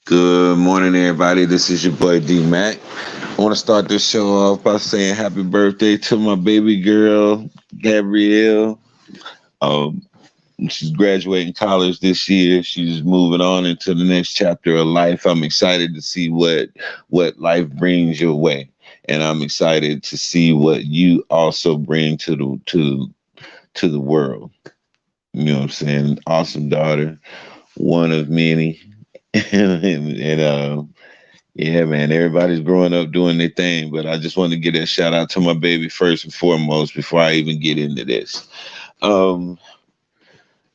Good morning, everybody. This is your boy D Mac. I want to start this show off by saying happy birthday to my baby girl, Gabrielle. Um, she's graduating college this year. She's moving on into the next chapter of life. I'm excited to see what life brings your way, and I'm excited to see what you also bring to the world. You know what I'm saying? Awesome daughter, one of many, and yeah, man, everybody's growing up doing their thing, but I just want to give that shout out to my baby first and foremost before I even get into this. Um,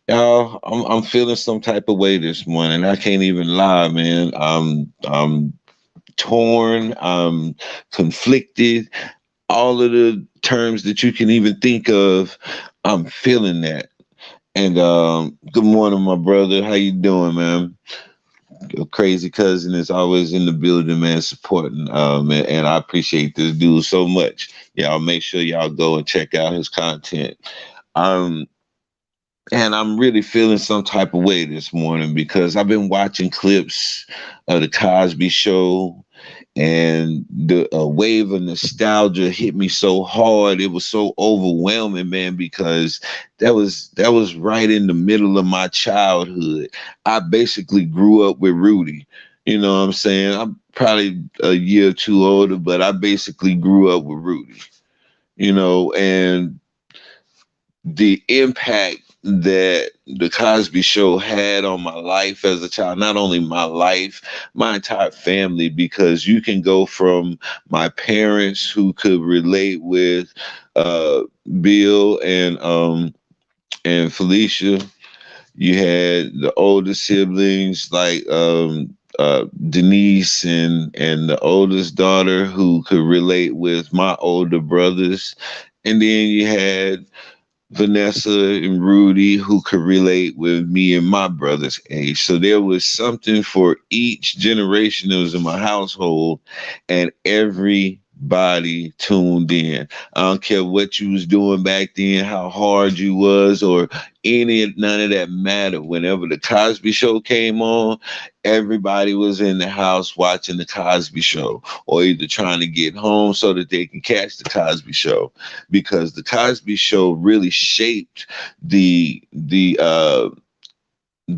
y'all, I'm feeling some type of way this morning. I can't even lie, man. I'm torn. I'm conflicted. All of the terms that you can even think of, I'm feeling that. And good morning, my brother. How you doing, man? Your crazy cousin is always in the building, man, supporting. And I appreciate this dude so much. Y'all make sure y'all go and check out his content. Um, and I'm really feeling some type of way this morning because I've been watching clips of the Cosby Show, and the wave of nostalgia hit me so hard. It was so overwhelming, man, because that was right in the middle of my childhood. I basically grew up with Rudy. You know what I'm saying? I'm probably a year or two older, but I basically grew up with Rudy. And the impact that the Cosby Show had on my life as a child, not only my life, my entire family, because you can go from my parents who could relate with uh, Bill and Felicia. You had the older siblings like Denise and the oldest daughter who could relate with my older brothers. And then you had Vanessa and Rudy who could relate with me and my brother's age. So there was something for each generation that was in my household, and everybody tuned in. I don't care what you was doing back then, how hard you was, or none of that mattered. Whenever the Cosby Show came on, everybody was in the house watching the Cosby Show, or either trying to get home so that they can catch the Cosby Show, because the Cosby Show really shaped the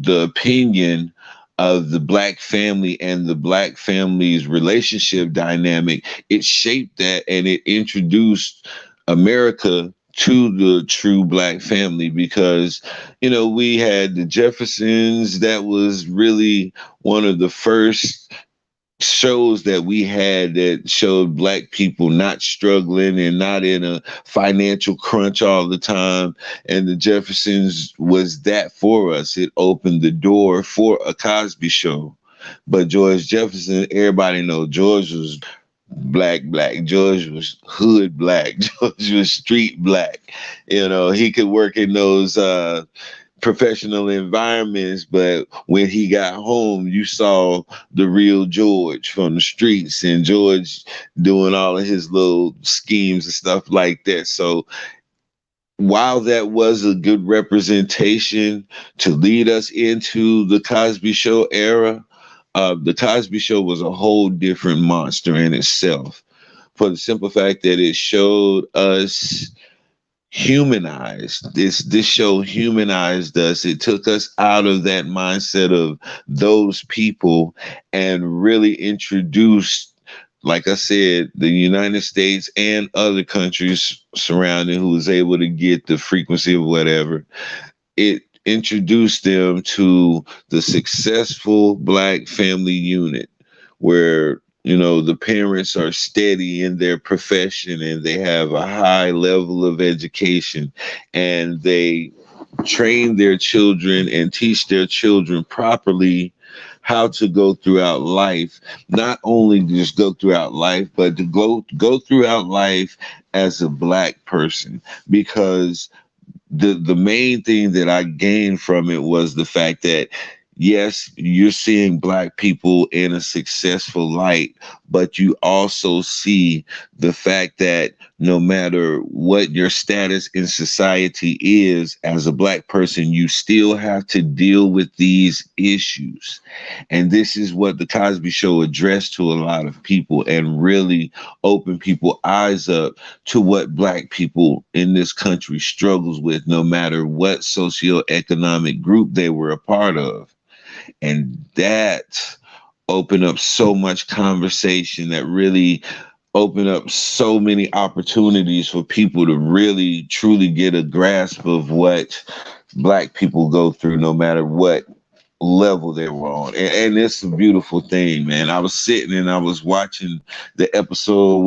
opinion of the black family and the black family's relationship dynamic. It shaped that, and it introduced America to the true black family, because we had the Jeffersons. That was really one of the first shows that we had that showed black people not struggling and not in a financial crunch all the time. And the Jeffersons was that for us. It opened the door for a Cosby Show. But George Jefferson, everybody know George was black. George was hood black. George was street black. He could work in those professional environments, but when he got home, you saw the real George from the streets, and George doing all of his little schemes and stuff like that. So while that was a good representation to lead us into the Cosby Show era, the Cosby Show was a whole different monster in itself, for the simple fact that it showed us humanized. This show humanized us. It took us out of that mindset of those people and really introduced, like I said, the United States and other countries surrounding, who was able to get the frequency of whatever. It introduced them to the successful black family unit, where the parents are steady in their profession and they have a high level of education, and they train their children and teach their children properly how to go throughout life. Not only just go throughout life, but to go throughout life as a black person, because the main thing that I gained from it was the fact that Yes, you're seeing black people in a successful light, but you also see the fact that no matter what your status in society is as a black person, you still have to deal with these issues. And this is what the Cosby Show addressed to a lot of people and really opened people's eyes up to what black people in this country struggles with, no matter what socioeconomic group they were a part of. And that opened up so much conversation, that really opened up so many opportunities for people to really truly get a grasp of what black people go through, no matter what level they were on. And it's a beautiful thing, man. I was sitting and I was watching the episode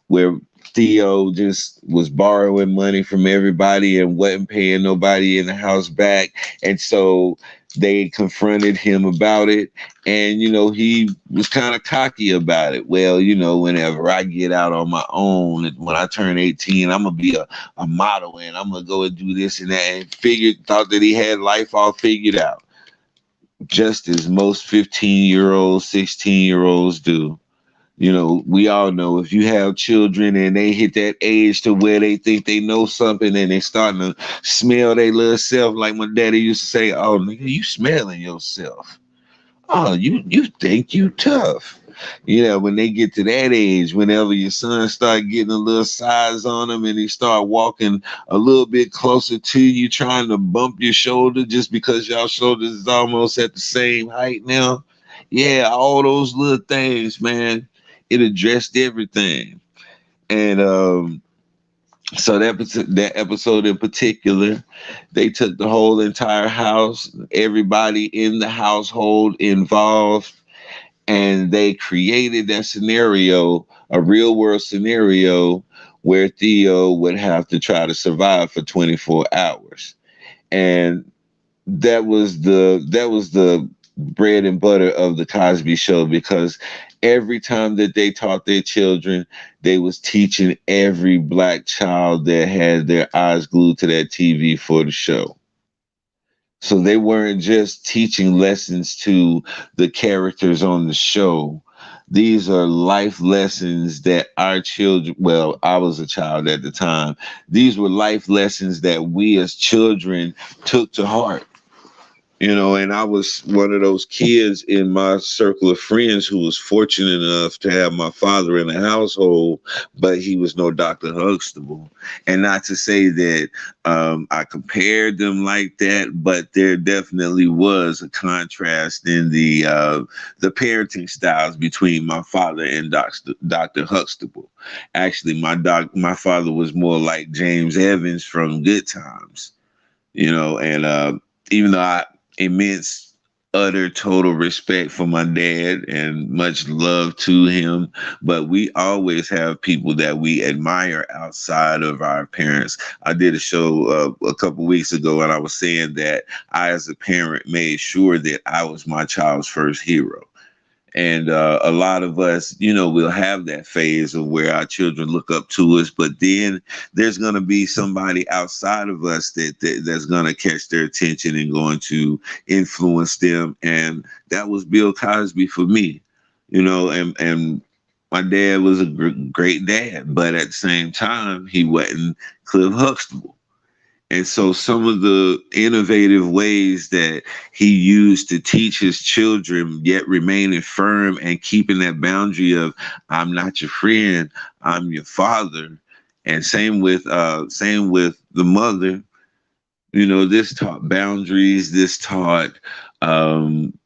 where Theo just was borrowing money from everybody and wasn't paying nobody in the house back. And so they confronted him about it. And, he was kind of cocky about it. Well, whenever I get out on my own, when I turn 18, I'm going to be a model and I'm going to go and do this and that. And thought that he had life all figured out, just as most 15-year-olds, 16-year-olds do. We all know if you have children and they hit that age to where they think they know something and they starting to smell their little self, like my daddy used to say, "Oh, nigga, you smelling yourself. Oh, you think you tough." When they get to that age, whenever your son start getting a little size on him and he start walking a little bit closer to you, trying to bump your shoulder just because y'all shoulders is almost at the same height now. Yeah, all those little things, man. It addressed everything. And so that episode in particular, they took the whole entire house, everybody in the household involved, and they created that scenario, a real world scenario where Theo would have to try to survive for 24 hours. And that was the bread and butter of the Cosby Show, because every time that they taught their children, they was teaching every black child that had their eyes glued to that TV for the show. So they weren't just teaching lessons to the characters on the show. These are life lessons that our children, well, I was a child at the time. These were life lessons that we as children took to heart. And I was one of those kids in my circle of friends who was fortunate enough to have my father in the household, but he was no Dr. Huxtable. And not to say that I compared them like that, but there definitely was a contrast in the parenting styles between my father and Dr. Huxtable. Actually, my father was more like James Evans from Good Times, and even though I immense, utter, total respect for my dad and much love to him. But we always have people that we admire outside of our parents. I did a show a couple weeks ago, and I was saying that I, as a parent, made sure that I was my child's first hero. And a lot of us, will have that phase of where our children look up to us, but then there's going to be somebody outside of us that's going to catch their attention and going to influence them. And that was Bill Cosby for me, and my dad was a great dad, but at the same time, he wasn't Cliff Huxtable. And so some of the innovative ways that he used to teach his children, yet remaining firm and keeping that boundary of, I'm not your friend, I'm your father. And same with the mother. This taught boundaries. This taught um,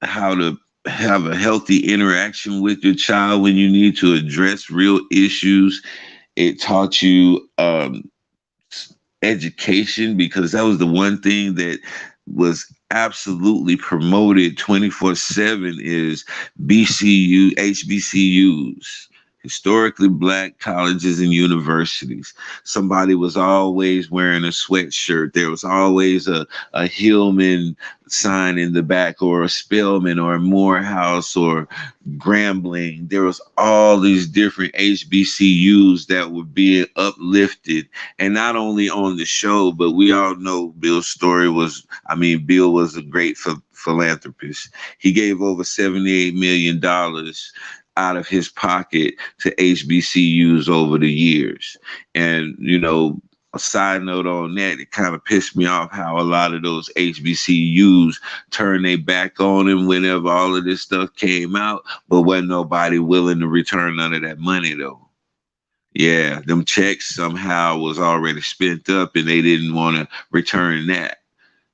how to have a healthy interaction with your child when you need to address real issues. It taught you education, because that was the one thing that was absolutely promoted 24/7 is HBCUs. historically black colleges and universities. Somebody was always wearing a sweatshirt. There was always a Hillman sign in the back, or a Spelman or a Morehouse or Grambling. There was all these different HBCUs that were being uplifted, and not only on the show, but we all know Bill's story was, I mean, Bill was a great philanthropist. He gave over $78 million out of his pocket to HBCUs over the years. And, you know, a side note on that, it kind of pissed me off how a lot of those HBCUs turned their back on him whenever all of this stuff came out, but wasn't nobody willing to return none of that money though. Yeah, them checks somehow was already spent up and they didn't want to return that.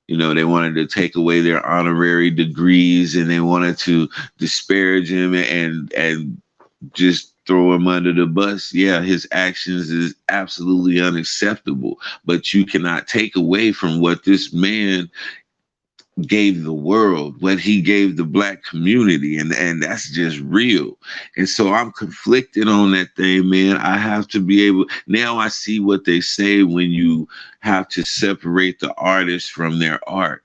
You know, they wanted to take away their honorary degrees, and they wanted to disparage him and just throw him under the bus. Yeah, his actions is absolutely unacceptable, but you cannot take away from what this man gave the world, what he gave the black community, and that's just real. And so I'm conflicted on that thing, man. I have to be able, now I see what they say when you have to separate the artist from their art.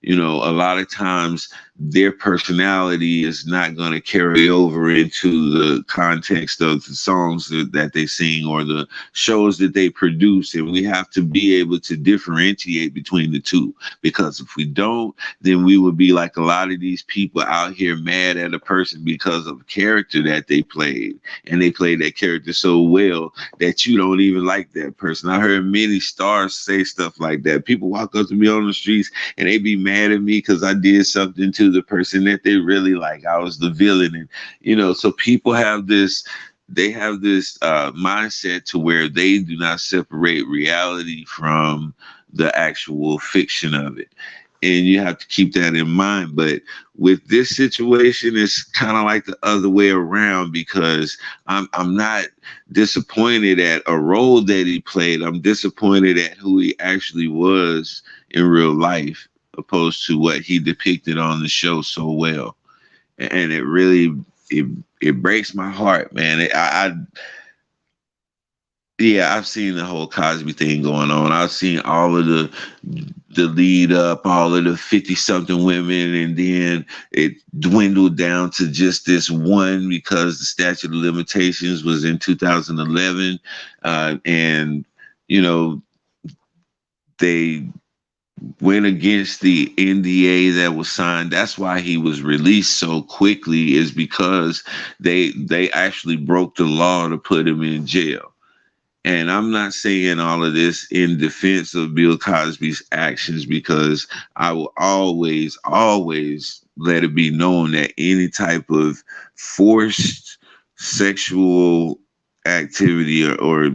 You know, a lot of times their personality is not going to carry over into the context of the songs that they sing or the shows that they produce. And we have to be able to differentiate between the two, because if we don't, then we would be like a lot of these people out here mad at a person because of a character that they played. And they played that character so well that you don't even like that person. I heard many stars say stuff like that. People walk up to me on the streets and they be mad at me because I did something to the person that they really like. I was the villain. And, you know, so people have this, they have this mindset to where they do not separate reality from the actual fiction of it. And you have to keep that in mind. But with this situation, it's kind of like the other way around, because I'm not disappointed at a role that he played. I'm disappointed at who he actually was in real life, opposed to what he depicted on the show so well. And it really, it breaks my heart, man. Yeah, I've seen the whole Cosby thing going on. I've seen all of the lead up, all of the 50 something women, and then it dwindled down to just this one because the statute of limitations was in 2011. And, you know, they went against the NDA that was signed. That's why he was released so quickly, is because they actually broke the law to put him in jail. And I'm not saying all of this in defense of Bill Cosby's actions, because I will always, always let it be known that any type of forced sexual activity or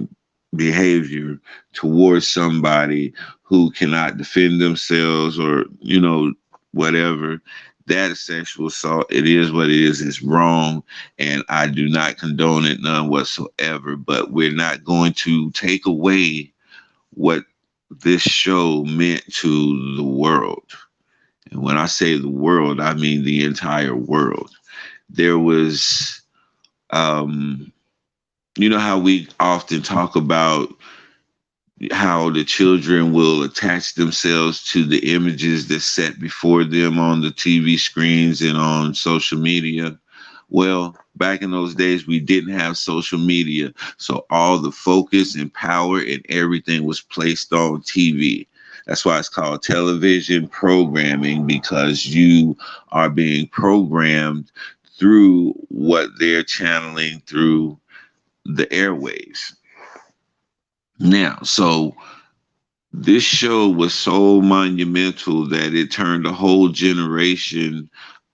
behavior towards somebody who cannot defend themselves, or, you know, whatever, that is sexual assault. It is what it is. It's wrong. And I do not condone it, none whatsoever. But we're not going to take away what this show meant to the world. And when I say the world, I mean the entire world. There was, you know how we often talk about how the children will attach themselves to the images that's set before them on the TV screens and on social media. Well, back in those days, we didn't have social media. So all the focus and power and everything was placed on TV. That's why it's called television programming, because you are being programmed through what they're channeling through the airwaves. Now, so this show was so monumental that it turned a whole generation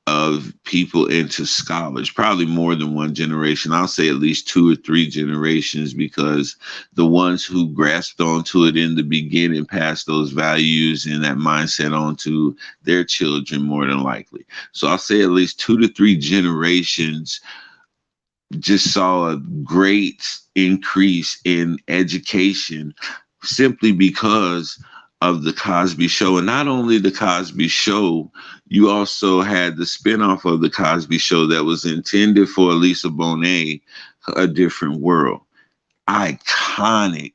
of people into scholars, probably more than one generation. I'll say at least 2 or 3 generations, because the ones who grasped onto it in the beginning passed those values and that mindset on to their children more than likely. So I'll say at least 2 to 3 generations just saw a great increase in education simply because of the Cosby Show. And not only the Cosby Show, you also had the spinoff of the Cosby Show that was intended for Lisa Bonet, A Different World. Iconic,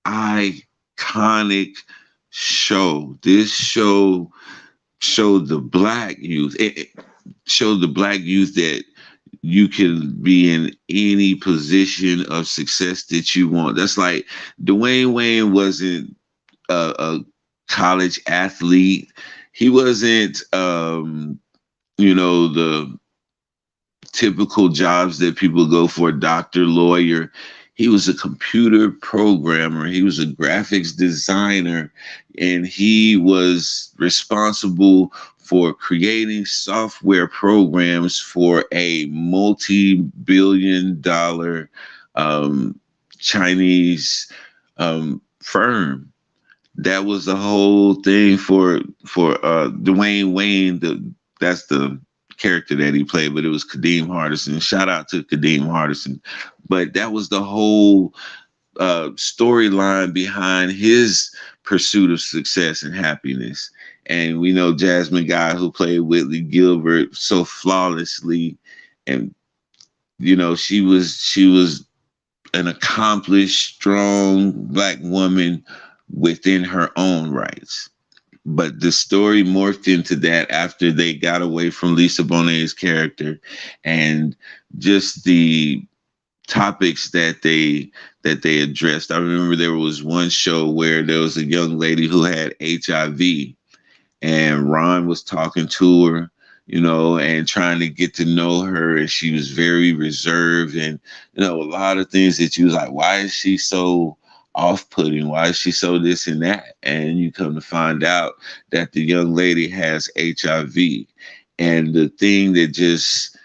iconic show. This show showed the black youth. It showed the black youth that you can be in any position of success that you want. That's like Dwayne Wayne wasn't a college athlete. He wasn't, the typical jobs that people go for, doctor, lawyer. He was a computer programmer. He was a graphics designer, and he was responsible for creating software programs for a multi-billion dollar um, Chinese firm. That was the whole thing for Dwayne Wayne. That's the character that he played, but it was Kadeem Hardison. Shout out to Kadeem Hardison. But that was the whole storyline behind his pursuit of success and happiness. And we know Jasmine Guy, who played Whitley Gilbert so flawlessly, and she was an accomplished, strong black woman within her own rights. But the story morphed into that after they got away from Lisa Bonet's character, and just the topics that they addressed. I remember there was one show where there was a young lady who had HIV, and Ron was talking to her, and trying to get to know her, and she was very reserved, and a lot of things that you was like, why is she so off-putting? Why is she so this and that? And you come to find out that the young lady has HIV, and the thing that just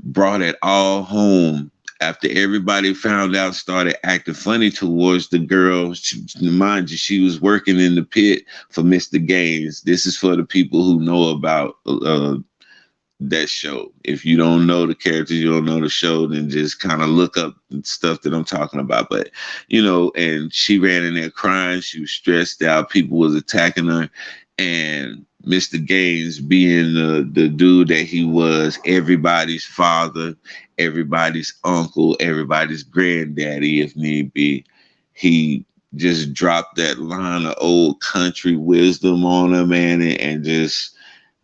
brought it all home after everybody found out, started acting funny towards the girl. Mind you, she was working in the pit for Mr. Gaines. This is for the people who know about that show. If you don't know the characters, you don't know the show, then just kind of look up stuff that I'm talking about. But, and she ran in there crying. She was stressed out. People was attacking her. And Mr. Gaines, being the dude that he was, everybody's father, everybody's uncle, everybody's granddaddy, if need be, he just dropped that line of old country wisdom on him, man, and just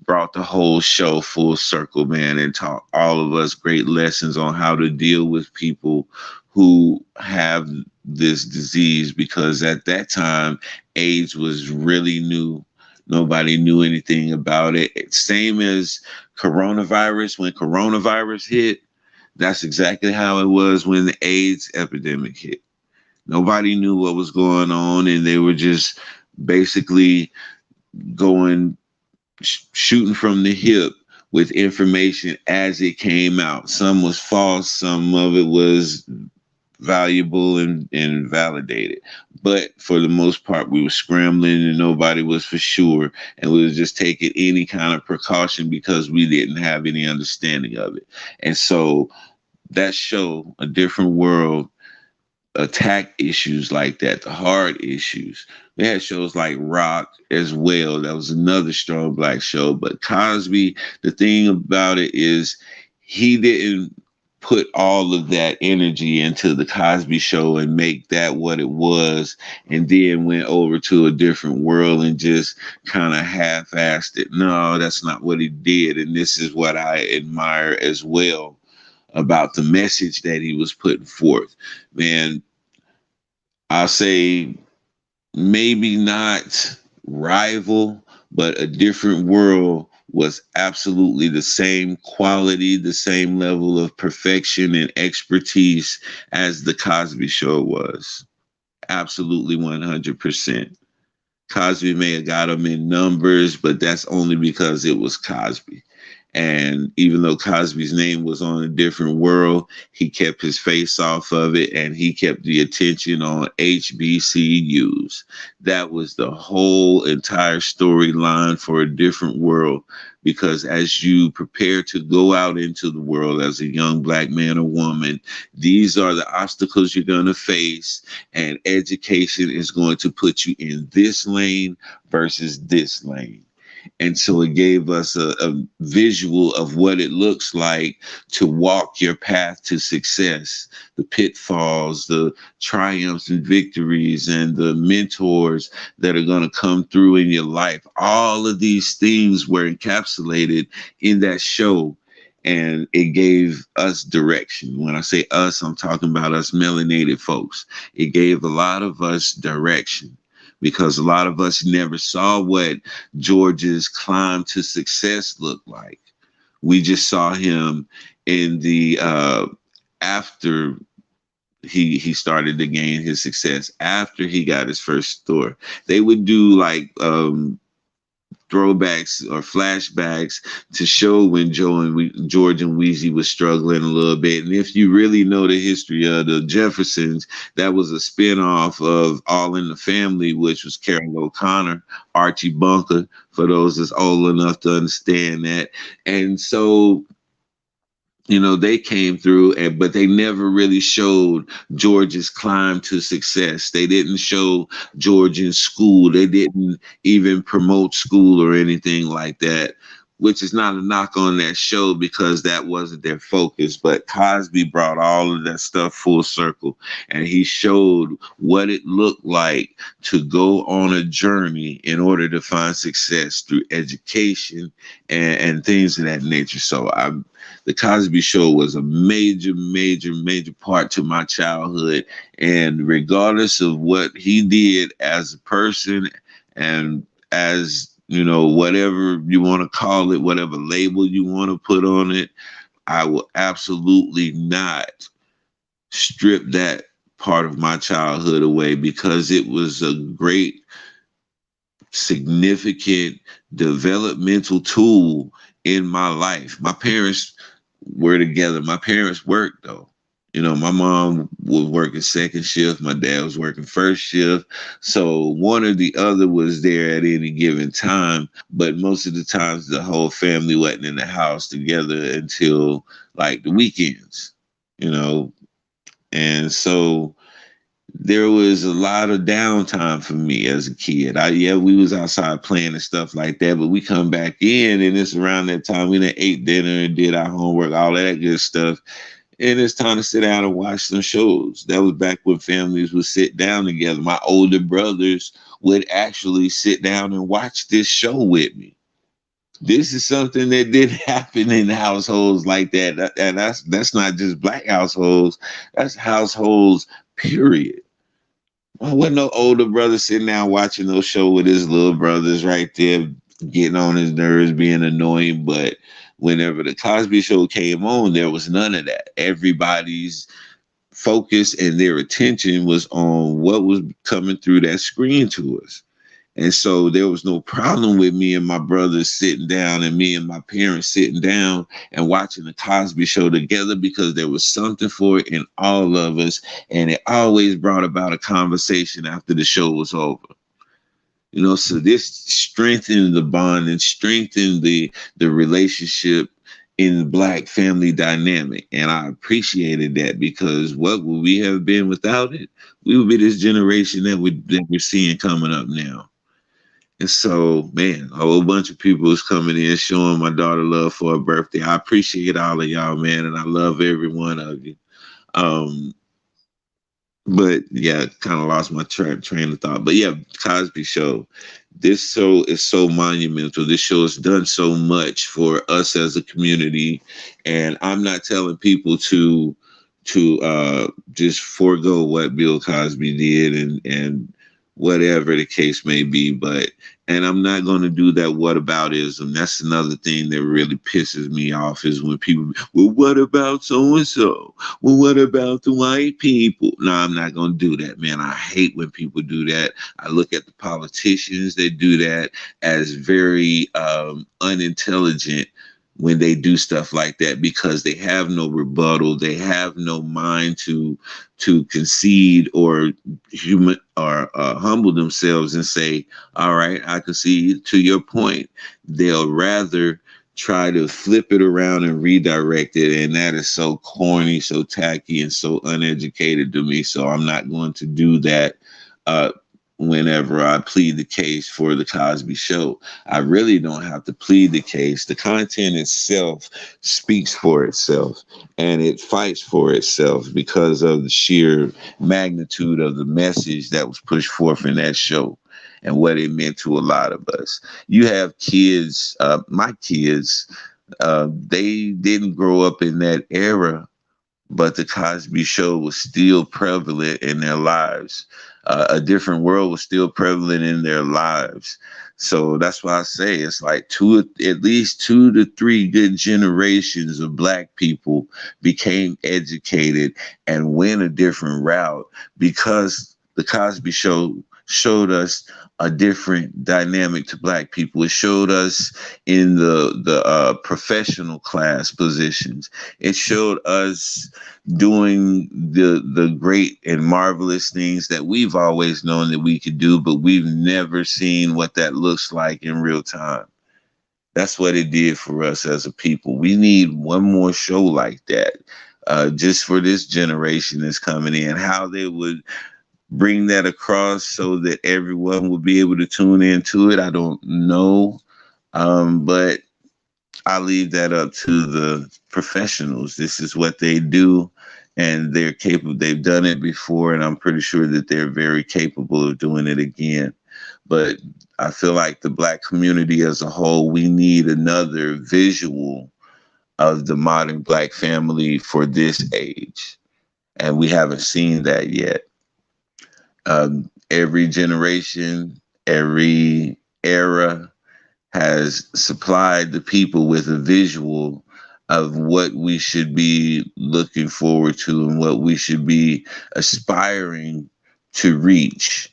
brought the whole show full circle, man, and taught all of us great lessons on how to deal with people who have this disease, because at that time, AIDS was really new. Nobody knew anything about it. Same as coronavirus. When coronavirus hit, that's exactly how it was when the AIDS epidemic hit. Nobody knew what was going on, and they were just basically going shooting from the hip with information as it came out. Some was false, some of it was valuable and validated. But for the most part, we were scrambling and nobody was for sure. And we was just taking any kind of precaution because we didn't have any understanding of it. And so that show, A Different World, attack issues like that, the hard issues. We had shows like Rock as well. That was another strong black show. But Cosby, the thing about it is he didn't put all of that energy into the Cosby Show and make that what it was, and then went over to A Different World and just kind of half-assed it. No, that's not what he did. And this is what I admire as well about the message that he was putting forth. Man, I'll say maybe not rival, but A Different World was absolutely the same quality, the same level of perfection and expertise as the Cosby Show was. Absolutely 100%. Cosby may have got him in numbers, but that's only because it was Cosby. And even though Cosby's name was on A Different World, he kept his face off of it, and he kept the attention on HBCUs. That was the whole entire storyline for A Different World, because as you prepare to go out into the world as a young black man or woman, these are the obstacles you're going to face, and education is going to put you in this lane versus this lane. And so it gave us a visual of what it looks like to walk your path to success, the pitfalls, the triumphs and victories, and the mentors that are going to come through in your life. All of these things were encapsulated in that show. And it gave us direction. When I say us, I'm talking about us melanated folks. It gave a lot of us direction because a lot of us never saw what George's climb to success looked like. We just saw him in the after he started to gain his success, after he got his first store. They would do like throwbacks or flashbacks to show when George and Weezy was struggling a little bit. And if you really know the history of the Jeffersons, that was a spinoff of All in the Family, which was Carol O'Connor, Archie Bunker, for those that's old enough to understand that. And so they came through, but they never really showed George's climb to success. They didn't show George in school. They didn't even promote school or anything like that, which is not a knock on that show because that wasn't their focus. But Cosby brought all of that stuff full circle, and he showed what it looked like to go on a journey in order to find success through education and things of that nature. So the Cosby Show was a major, major, major part to my childhood. And regardless of what he did as a person and as, whatever you want to call it, whatever label you want to put on it, I will absolutely not strip that part of my childhood away because it was a great, significant developmental tool in my life. My parents were together. My parents worked though. My mom was working second shift. My dad was working first shift. So one or the other was there at any given time. But most of the times the whole family wasn't in the house together until like the weekends, you know. And so there was a lot of downtime for me as a kid. We was outside playing and stuff like that, but we come back in and it's around that time we done ate dinner and did our homework, all that good stuff. And it's time to sit down and watch some shows. That was back when families would sit down together. My older brothers would actually sit down and watch this show with me. This is something that did happen in households like that. And that's not just black households. That's households, period. Well, wasn't no older brother sitting down watching no show with his little brothers right there, getting on his nerves, being annoying. But whenever the Cosby Show came on, there was none of that. Everybody's focus and their attention was on what was coming through that screen to us. And so there was no problem with me and my brothers sitting down and me and my parents sitting down and watching the Cosby Show together because there was something for it in all of us. And it always brought about a conversation after the show was over. So this strengthened the bond and strengthened the relationship in the black family dynamic. And I appreciated that because what would we have been without it? We would be this generation that we're seeing coming up now. And so, man, a whole bunch of people is coming in showing my daughter love for her birthday. I appreciate all of y'all, man, and I love every one of you. Um, but yeah, kind of lost my train of thought. But yeah, Cosby Show. This show is so monumental. This show has done so much for us as a community, and I'm not telling people to just forego what Bill Cosby did and whatever the case may be. And I'm not going to do that whataboutism. That's another thing that really pisses me off is when people, well, what about so-and-so? Well, what about the white people? No, I'm not going to do that, man. I hate when people do that. I look at the politicians that do that as very unintelligent when they do stuff like that because they have no rebuttal, they have no mind to concede or humble themselves and say, all right, I concede to your point. They'll rather try to flip it around and redirect it, and that is so corny, so tacky, and so uneducated to me. So I'm not going to do that. whenever I plead the case for the Cosby Show. I really don't have to plead the case. The content itself speaks for itself, and it fights for itself because of the sheer magnitude of the message that was pushed forth in that show and what it meant to a lot of us. You have kids, my kids, they didn't grow up in that era, but the Cosby Show was still prevalent in their lives. A different world was still prevalent in their lives. So that's why I say it's like at least 2 to 3 good generations of black people became educated and went a different route because the Cosby Show showed us a different dynamic to black people. It showed us in the professional class positions. It showed us doing the great and marvelous things that we've always known that we could do, but we've never seen what that looks like in real time. That's what it did for us as a people. We need one more show like that, just for this generation that's coming in. How they would bring that across so that everyone would be able to tune into it, I don't know. But I leave that up to the professionals. This is what they do, and they're capable. They've done it before, and I'm pretty sure that they're very capable of doing it again. But I feel like the black community as a whole, we need another visual of the modern black family for this age, and we haven't seen that yet. Every generation, every era has supplied the people with a visual of what we should be looking forward to and what we should be aspiring to reach,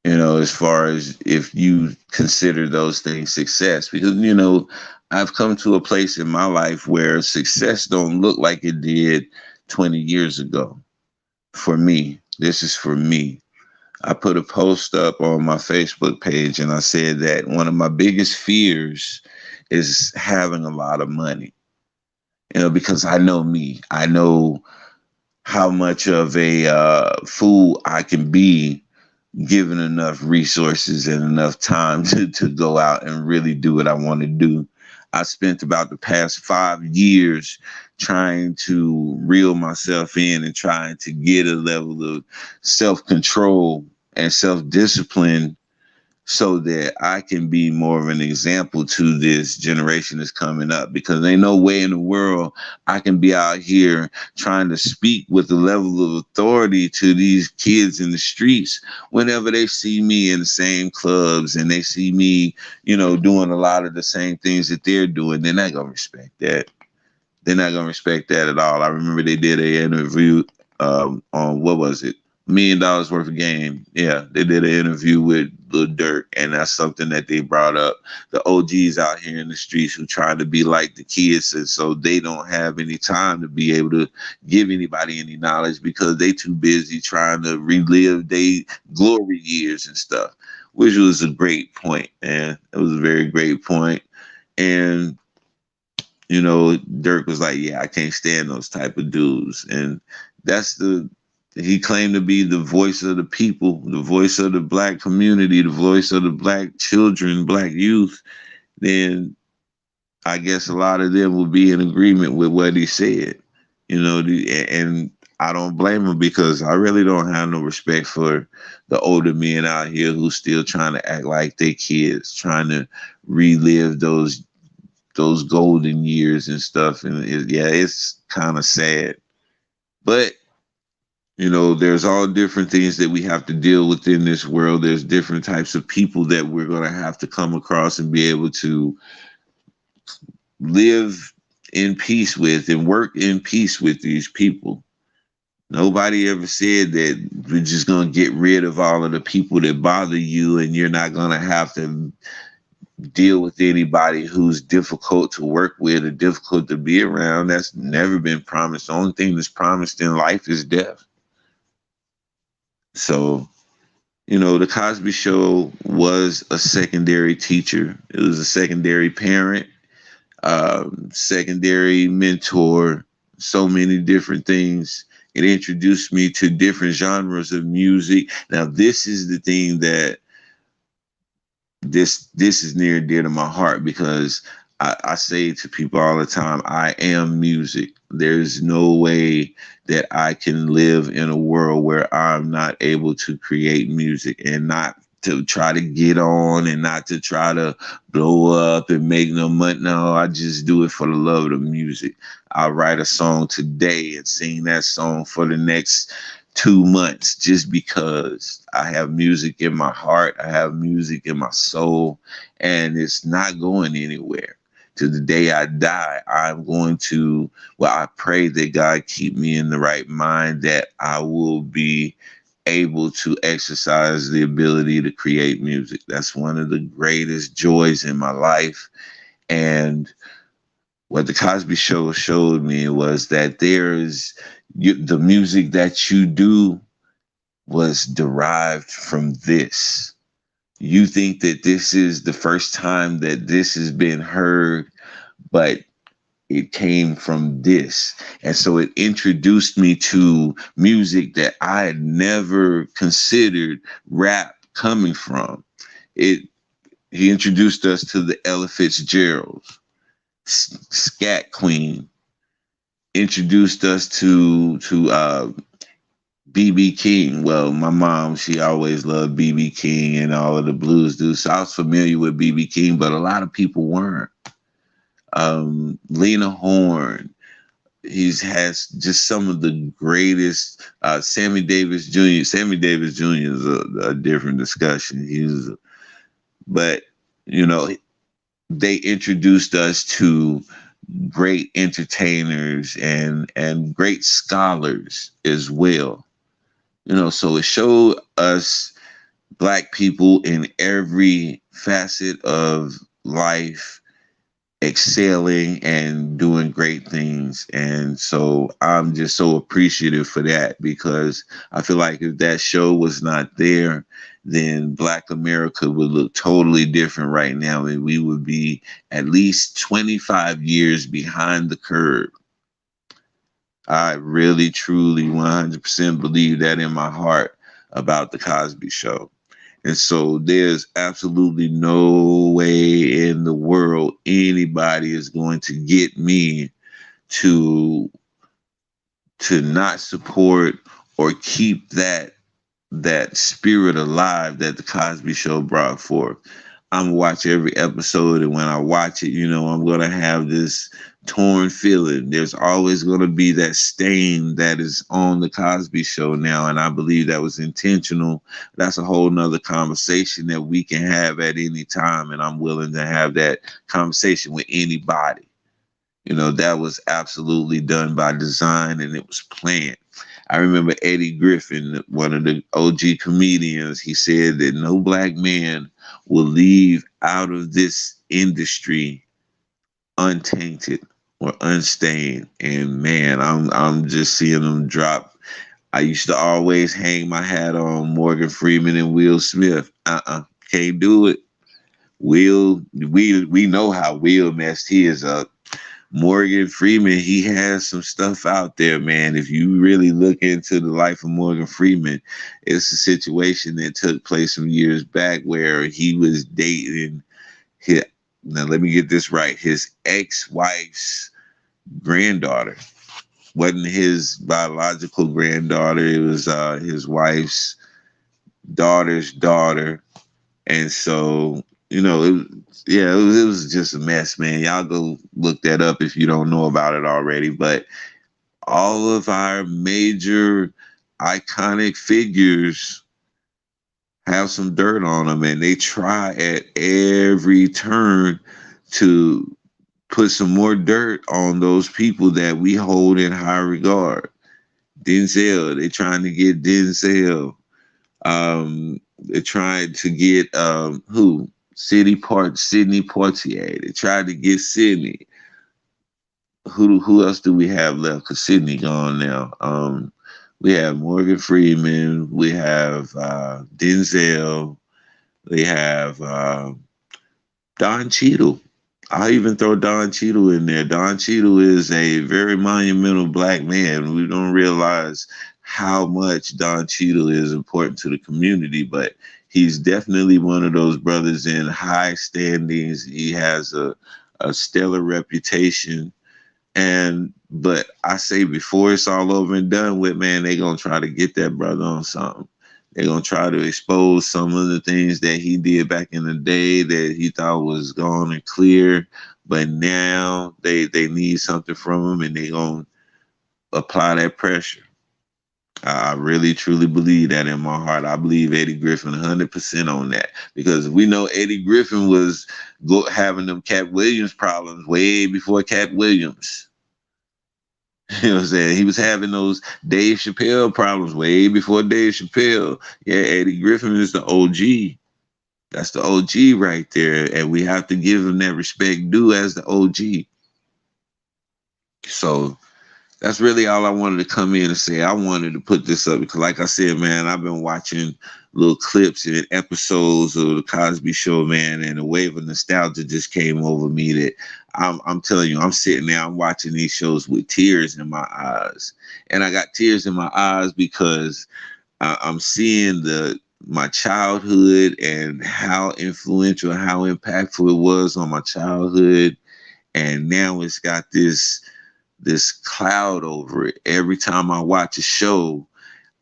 as far as if you consider those things success. Because, I've come to a place in my life where success don't look like it did 20 years ago. For me, this is for me. I put a post up on my Facebook page and I said that one of my biggest fears is having a lot of money. Because I know me. I know how much of a fool I can be given enough resources and enough time to go out and really do what I want to do. I spent about the past 5 years trying to reel myself in and trying to get a level of self-control and self-discipline so that I can be more of an example to this generation that's coming up. Because ain't no way in the world I can be out here trying to speak with the level of authority to these kids in the streets whenever they see me in the same clubs and they see me, doing a lot of the same things that they're doing. They're not going to respect that. They're not gonna respect that at all. I remember they did an interview on what was it, $1 million worth of game. Yeah, they did an interview with Lil Durk, and that's something that they brought up. The OGs out here in the streets who try to be like the kids, and so they don't have any time to be able to give anybody any knowledge because they too busy trying to relive their glory years and stuff. Which was a great point, man. It was a very great point, and Dirk was like, yeah, I can't stand those type of dudes. And that's he claimed to be the voice of the people, the voice of the black community, the voice of the black children, black youth. Then I guess a lot of them will be in agreement with what he said, and I don't blame him because I really don't have no respect for the older men out here who still trying to act like they kids, trying to relive those golden years and stuff. And it's kind of sad. But, there's all different things that we have to deal with in this world. There's different types of people that we're going to have to come across and be able to live in peace with and work in peace with these people. Nobody ever said that we're just going to get rid of all of the people that bother you and you're not going to have to deal with anybody who's difficult to work with or difficult to be around. That's never been promised. The only thing that's promised in life is death. So, the Cosby Show was a secondary teacher. It was a secondary parent, secondary mentor, so many different things It introduced me to different genres of music. Now, this is the thing that this is near and dear to my heart because I say to people all the time, I am music. There's no way that I can live in a world where I'm not able to create music and not to try to get on and not to try to blow up and make no money. No, I just do it for the love of the music. I'll write a song today and sing that song for the next 2 months just because I have music in my heart, I have music in my soul, and it's not going anywhere. To the day I die, I'm going to, well, I pray that God keep me in the right mind that I will be able to exercise the ability to create music. That's one of the greatest joys in my life. And what the Cosby Show showed me was that the music that you do was derived from this. You think that this is the first time that this has been heard, but it came from this. And so it introduced me to music that I had never considered rap coming from. It He introduced us to the Ella Fitzgeralds, Scat Queen, introduced us to BB King. Well, my mom, she always loved BB King and all of the blues dudes. So I was familiar with BB King, but a lot of people weren't. Lena Horne, he's has just some of the greatest. Sammy Davis Jr. Sammy Davis Jr. is a different discussion. But you know, they introduced us to great entertainers and great scholars as well. So it showed us Black people in every facet of life excelling and doing great things. And so I'm just so appreciative for that because I feel like if that show was not there, then Black America would look totally different right now. And we would be at least 25 years behind the curve. I really, truly, 100% believe that in my heart about the Cosby Show. And so there's absolutely no way in the world anybody is going to get me to not support or keep that spirit alive that the Cosby Show brought forth. I'm gonna watch every episode, and when I watch it, I'm gonna have this torn feeling. There's always gonna be that stain that is on the Cosby Show now, and I believe that was intentional. That's a whole nother conversation that we can have at any time, and I'm willing to have that conversation with anybody. That was absolutely done by design, and it was planned. I remember Eddie Griffin, one of the OG comedians, he said that no Black man will leave out of this industry untainted or unstained. And man, I'm just seeing them drop. I used to always hang my hat on Morgan Freeman and Will Smith. Can't do it. We know how Will messed his up. Morgan Freeman, he has some stuff out there, man. If you really look into the life of Morgan Freeman, it's a situation that took place some years back where he was dating his, now let me get this right, his ex-wife's granddaughter. Wasn't his biological granddaughter, it was his wife's daughter's daughter. And so, it was just a mess, man. Y'all go look that up if you don't know about it already. But all of our major iconic figures have some dirt on them, and they try at every turn to put some more dirt on those people that we hold in high regard. Denzel, they trying to get Denzel. They tried to get who? Sidney Poitier. They tried to get Sidney. Who else do we have left? Because Sidney gone now. We have Morgan Freeman. We have Denzel. We have Don Cheadle. I'll even throw Don Cheadle in there. Don Cheadle is a very monumental black man. We don't realize how much Don Cheadle is important to the community, but he's definitely one of those brothers in high standings. He has a stellar reputation. And but I say before it's all over and done with, man, they gonna try to get that brother on something. They're gonna try to expose some of the things that he did back in the day that he thought was gone and clear. But now they need something from him and they gonna apply that pressure. I really truly believe that in my heart. I believe Eddie Griffin 100% on that because we know Eddie Griffin was having them Cat Williams problems way before Cat Williams. You know what I'm saying? He was having those Dave Chappelle problems way before Dave Chappelle. Yeah, Eddie Griffin is the OG. That's the OG right there. And we have to give him that respect due as the OG. So that's really all I wanted to come in and say. I wanted to put this up because, like I said, man, I've been watching little clips and episodes of the Cosby Show, man, and a wave of nostalgia just came over me that I'm telling you, I'm sitting there, I'm watching these shows with tears in my eyes, and I got tears in my eyes because I'm seeing my childhood and how influential, how impactful it was on my childhood, and now it's got this cloud over it. Every time I watch a show,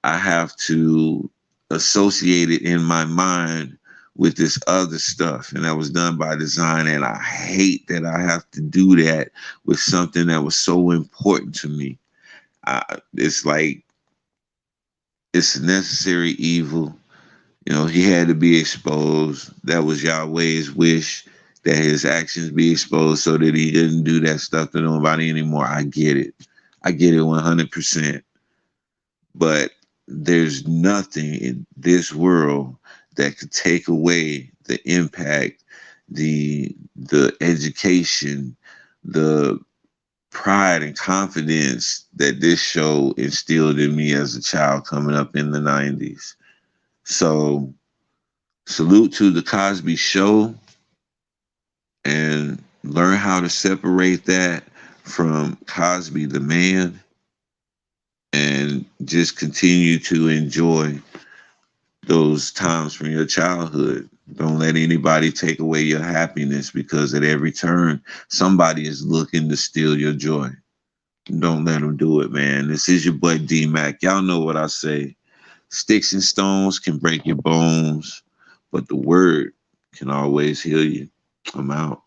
I have to associate it in my mind with this other stuff. And that was done by design. And I hate that I have to do that with something that was so important to me. It's like it's a necessary evil. You know, he had to be exposed. That was Yahweh's wish that his actions be exposed so that he didn't do that stuff to nobody anymore. I get it. I get it 100%. But there's nothing in this world that could take away the impact, the education, the pride and confidence that this show instilled in me as a child coming up in the 90s. So salute to the Cosby Show and learn how to separate that from Cosby the man and just continue to enjoy those times from your childhood. Don't let anybody take away your happiness because at every turn, somebody is looking to steal your joy. Don't let them do it, man. This is your boy D Mac. Y'all know what I say. Sticks and stones can break your bones, but the word can always heal you. I'm out.